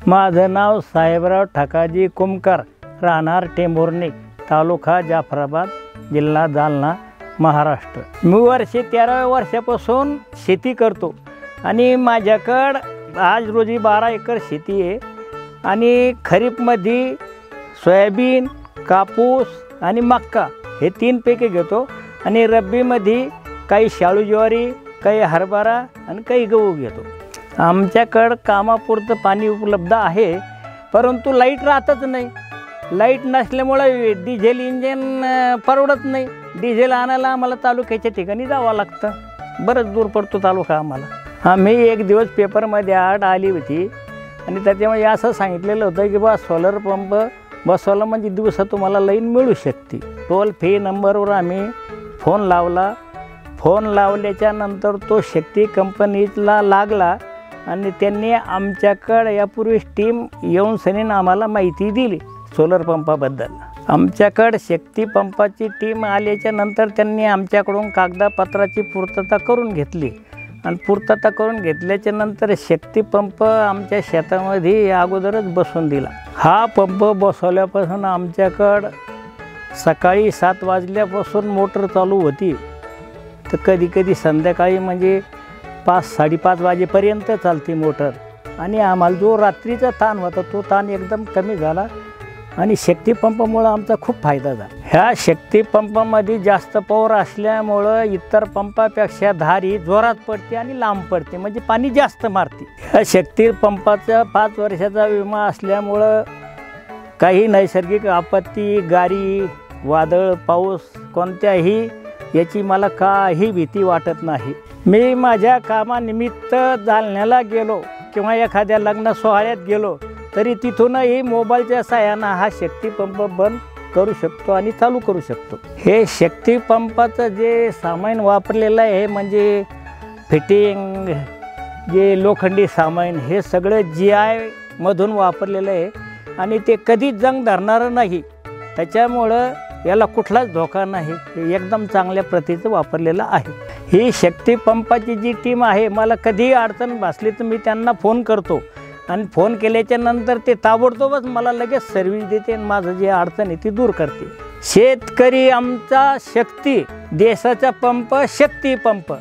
माझं नाव साहेबराव ठकाजी कुमकर, राहणार टेंभुर्णी, तालुका जाफराबाद, जिल्हा जालना, महाराष्ट्र। मी 13 वर्षापासून शेती करतो आणि माझ्याकडं आज रोजी 12 एकर शेती आहे आणि खरीपमध्ये सोयाबीन, कापूस आणि मक्का हे 3 पिके घेतो आणि रब्बीमध्ये काही शाळू ज्वारी, काही हरभरा आणि काही गहू घेतो। आमच्याकडं कामापुरतं पाणी उपलब्ध आहे, परंतु लाईट राहतच नाही। लाईट नसल्यामुळे डिझेल इंजिन परवडत नाही। डिझेल आणायला आम्हाला तालुक्याच्या ठिकाणी जावं लागतं, बरंच दूर पडतो तालुका आम्हाला। आम्ही एक दिवस पेपरमध्ये ॲड आली होती आणि त्याच्यामध्ये असं सांगितलेलं होतं की बा सोलर पंप बसवला म्हणजे दिवसा तुम्हाला लाईन मिळू शकते। टोल फ्री नंबरवर आम्ही फोन लावला। फोन लावल्याच्या नंतर तो शक्ती कंपनीला लागला आणि त्यांनी आमच्याकडे यापूर्वी टीम येऊन सनीन आम्हाला माहिती दिली सोलर पंपाबद्दल। आमच्याकडे शक्ती पंपाची टीम आल्याच्या नंतर त्यांनी आमच्याकडून कागदपत्राची पूर्तता करून घेतली आणि पूर्तता करून घेतल्याच्या नंतर शक्ती पंप आमच्या शेतामध्ये अगोदरच बसवून दिला। हा पंप बसवल्यापासून आमच्याकडं सकाळी 7 वाजल्यापासून मोटर चालू होती तर कधी संध्याकाळी म्हणजे 5-5:30 वाजेपर्यंत चालते मोटर आणि आम्हाला जो रात्रीचा ताण होता तो ताण एकदम कमी झाला आणि शक्ती पंपामुळं आमचा खूप फायदा झाला। ह्या शक्ती पंपामध्ये जास्त पॉवर असल्यामुळं इतर पंपापेक्षा धार ही जोरात पडते आणि लांब पडते, म्हणजे पाणी जास्त मारते। ह्या शक्ती पंपाचा 5 वर्षाचा विमा असल्यामुळं काही नैसर्गिक आपत्ती, गारी, वादळ, पाऊस कोणत्याही याची मला काही भीती वाटत नाही। मी माझ्या कामानिमित्त जालन्याला गेलो किंवा एखाद्या लग्न सोहळ्यात गेलो तरी तिथूनही मोबाईलच्या सहाय्यानं हा शक्ती पंप बंद करू शकतो आणि चालू करू शकतो। हे शक्ती पंपाचं जे सामान वापरलेलं आहे म्हणजे फिटिंग, जे लोखंडी सामान, हे सगळं GI मधून वापरलेलं आहे आणि ते कधीच जंग धरणारं नाही, त्याच्यामुळं याला कुठलाच धोका नाही। हे एकदम चांगल्या प्रतीचं वापरलेलं आहे। ही शक्ती पंपाची जी टीम आहे, मला कधीही अडचण भासली तर मी त्यांना फोन करतो आणि फोन केल्याच्या नंतर ते ताबडतोबच मला लगेच सर्व्हिस देते आणि माझं जे अडचण आहे ती दूर करते। शेतकरी आमचा शक्ती, देशाचा पंप, शक्ती पंप।